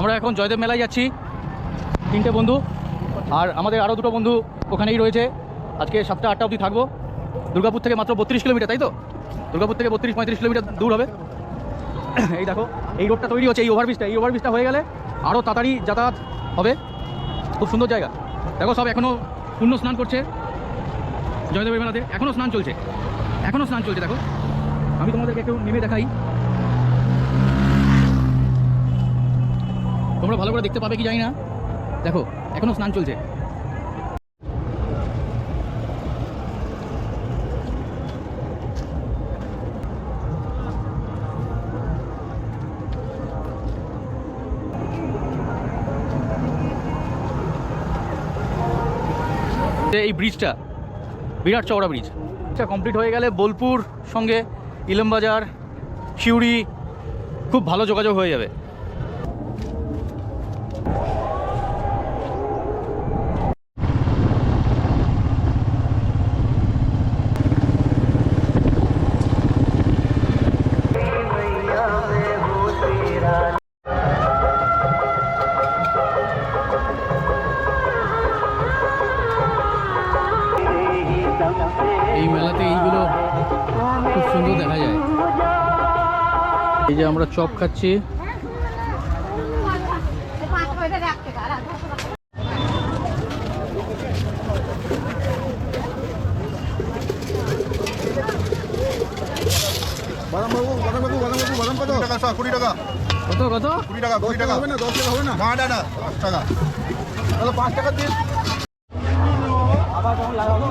আমরা এখন জয়দেব মেলায় যাচ্ছি, তিনটে বন্ধু, আর আমাদের আরও দুটো বন্ধু ওখানেই রয়েছে। আজকে 7টা 8টা অবধি থাকবো। দুর্গাপুর থেকে মাত্র 32 কিলোমিটার, তাই তো? দুর্গাপুর থেকে 32-35 কিলোমিটার দূর হবে। এই দেখো, এই রোডটা তৈরি হচ্ছে, এই ওভারব্রিজটা হয়ে গেলে আরও তাড়াতাড়ি যাতায়াত হবে। খুব সুন্দর জায়গা। দেখো, সব এখনও পুণ্য স্নান করছে জয়দেবের মেলাতে, এখনও স্নান চলছে দেখো, আমি তোমাদেরকে একটু নেমে দেখাই, তোমরা ভালো করে দেখতে পাবে কি জানি না। দেখো, এখনও স্নান চলছে। এই ব্রিজটা বিরাট চওড়া ব্রিজ। এটা কমপ্লিট হয়ে গেলে বোলপুর সঙ্গে ইলমবাজার, সিউড়ি খুব ভালো যোগাযোগ হয়ে যাবে। এই মেলাতে এইগুলো খুব সুন্দর দেখা যায়। এই যে আমরা চপ খাচ্ছি, কত কত 20 টাকা 20 টাকা হবে না, 10 টাকা হবে না, না না 5 টাকা, তাহলে 5 টাকা দিন। আবার যখন লাগাবো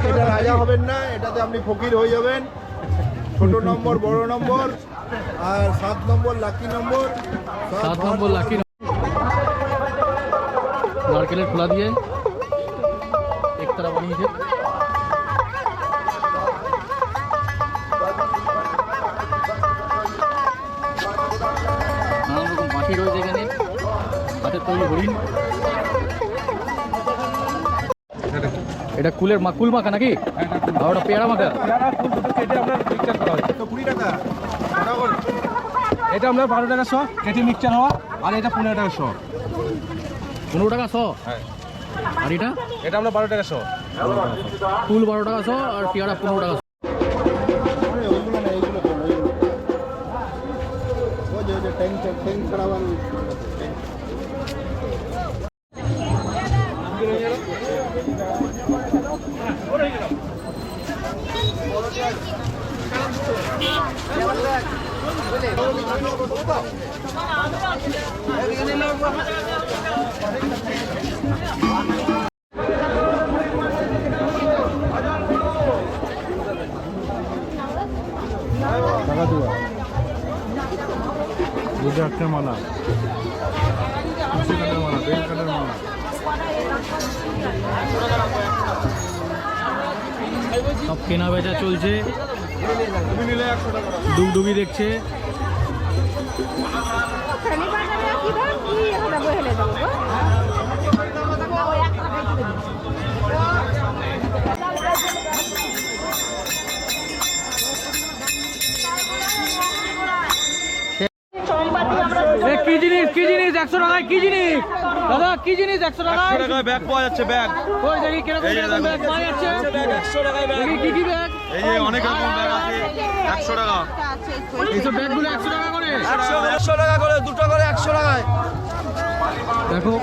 এটা রাজা হবেন না, এটাতে আপনি ফকির হয়ে যাবেন। ছোট নম্বর, বড় নম্বর, আর 7 নম্বর লাকি নম্বর, 7 নম্বর লাকি নারকেলের খোলা দিয়ে একতারা বানিয়েছে। নানান রকম পাখি রয়েছে এখানে, হাতের তৈরি হরিণ। এটা কুলের কুল মাখা নাকি? আর ওটা পেয়ারা মাখা। এটা আমরা 12 টাকা শ কেটে মিক্সচার হওয়া, আর এটা 15 টাকা শ। 15 টাকা 100। হ্যাঁ। আর এটা এটা আমরা 12 টাকা শ। কুল 12 টাকা 100 আর পেয়ারা 15 টাকা 100। রুদ্রাক্ষের মালা, তুলসীকাঠের মালা, বেলকাঠের মালা। সব কেনা বেচা চলছে, ডুগডুগি দেখছে। কি জিনিস 100 টাকায়? কি জিনিস দাদা, কি জিনিস 100 টাকায়? 100 টাকায় ব্যাগ পাওয়া যাচ্ছে, ব্যাগ। ওই দেখি কিরকম ব্যাগ পাওয়া যাচ্ছে। ব্যাগ 100 টাকায় ব্যাগ। কি কি ব্যাগ? এই যে অনেক রকম ব্যাগ আছে, 100 টাকা। এইসব ব্যাগগুলো 100 টাকা করে, 100 টাকা করে, দুটো করে 100 টাকায়। দেখো,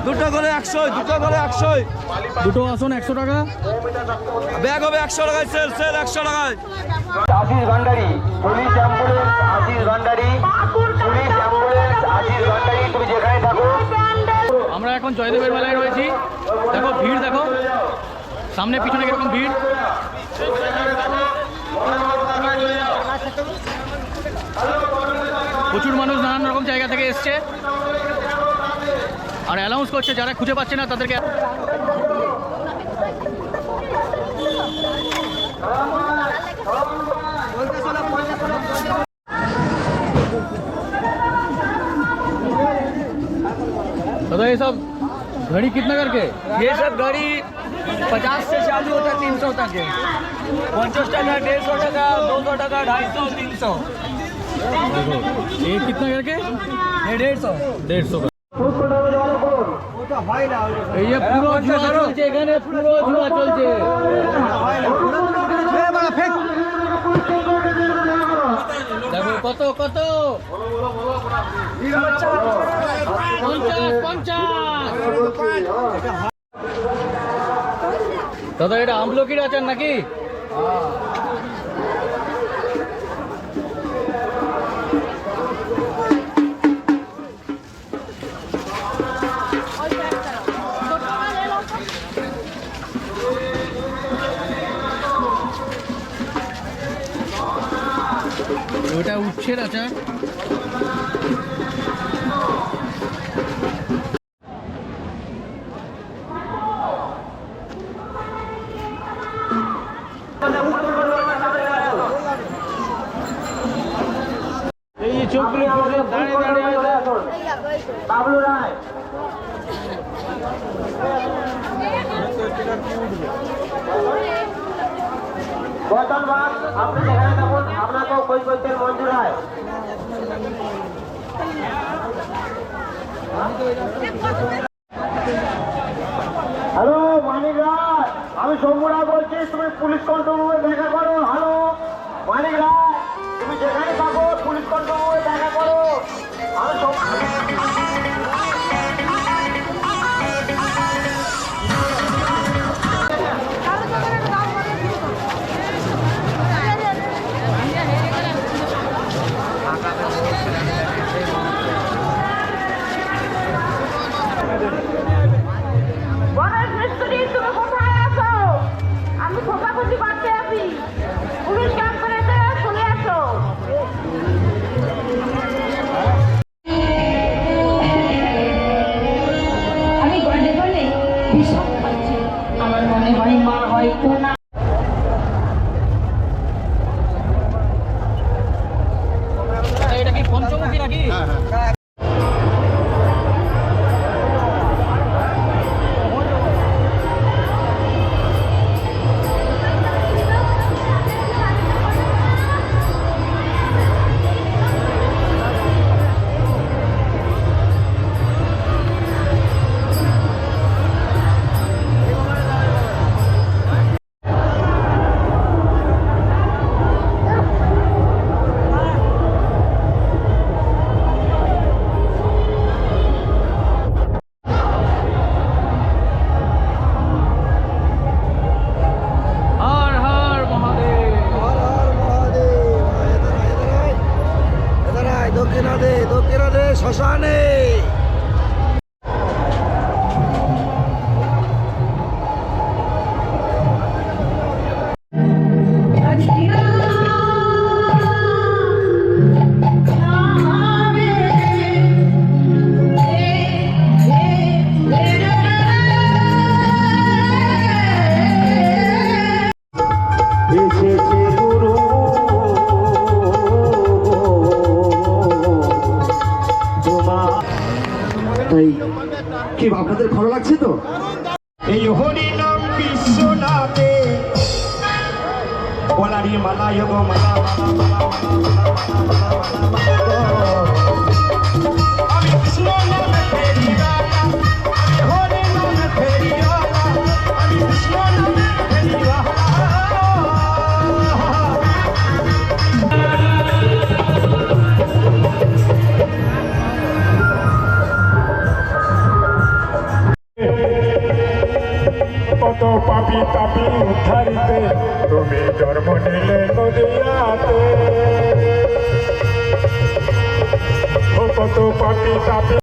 দুটো করে 100, দুটো করে 100। দুটো আসন 100 টাকা, ব্যাগ হবে 100 টাকায়, সেল 100 টাকায়। Ashish Bhandari, police ambulance Ashish Bhandari, police ambulance Ashish Bhandari, তুমি যেখানে থাকো। আমরা এখন জয়দেবের মেলায় রয়েছি। দেখো ভিড়, দেখো সামনে পিছনে কিরকম ভিড়। প্রচুর মানুষ নানান রকম জায়গা থেকে এসছে আর অ্যানাউন্স করছে যারা খুঁজে পাচ্ছে না তাদেরকে। दादा ये सब घड़ी कितना करके? ये सब घड़ी 50 से चालू होता है 300 तक है। 50 টাকা 150 টাকা 200 টাকা 250 300 ये कितना करके? ये 150 150 का। এই যে পুরো জুয়া চলছে এখানে, পুরো জুয়া চলছে। দেখো কত কত 50 দাদা, এটা আমলকির আচার নাকি? ওটা উচ্ছের আচার। এই চোখগুলো দাঁড়িয়ে দাঁড়িয়ে বাবলু রায় বর্তমান বাস আপনি যেখানে থাকুন আপনাকেও কই করতে মঞ্জুর হয়। হ্যালো মানিক রায়, আমি শম্ভু রায় বলছি, তুমি পুলিশ কন্ট্রোল রুমে দেখা করো। হ্যালো মানিক রায়, তুমি যেখানে থাকো পুলিশ কন্ট্রোল রুমে দেখা করো। আমি গণেশ মিস্ত্রি, তুমি কোথায় আছো? আমি খোঁজাখুঁজি করতে আছি। পুলিশ ক্যাম্পেতে চলে আসো। আমি গন্ডে গলে ভীষণ পাচ্ছি। আমার মনে হয় মা হয়তো না। এটা কি পঞ্চমুখী নাকি? হর হর মহাদেব। দক্ষিণাদে শ্মশানে তাই কি আপনাদের ভালো লাগছে তো? এই হরিনাম বিশ্বনাথে বলারি মালা যোগ মালা আমি কৃষ্ণ নামে ফেরিওয়ালা, আমি হরি নামে ফেরিওয়ালা, আমি কৃষ্ণ নামে ফেরিওয়ালা। কত পাপি তাপি উদ্ধারিতে তুমি জন্ম নিলে নদিয়াতে, ও কত পাপি তাপি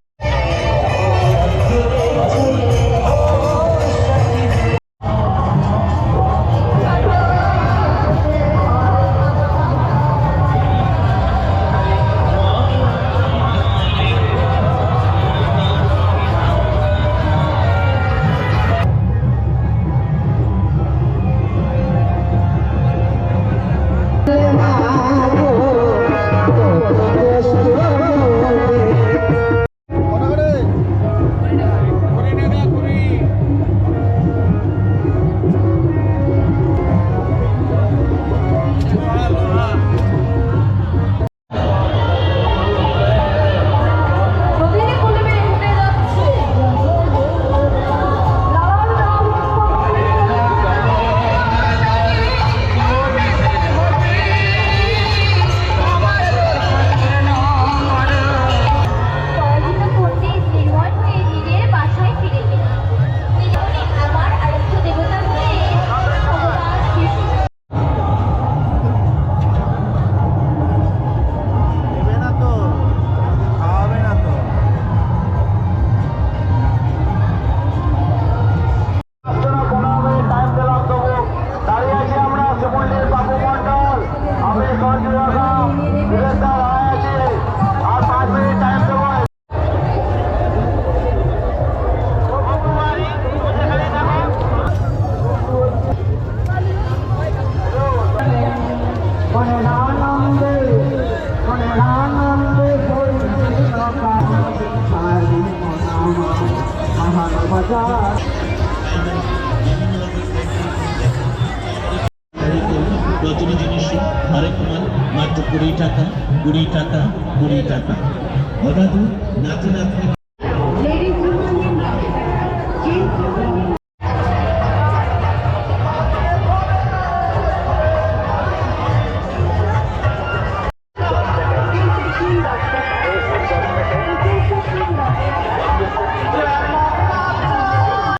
গান রজনী জিনিস আরেক মাল মাত্র 20 টাকা 20 টাকা 20 টাকা দাদু নাতি নাতনি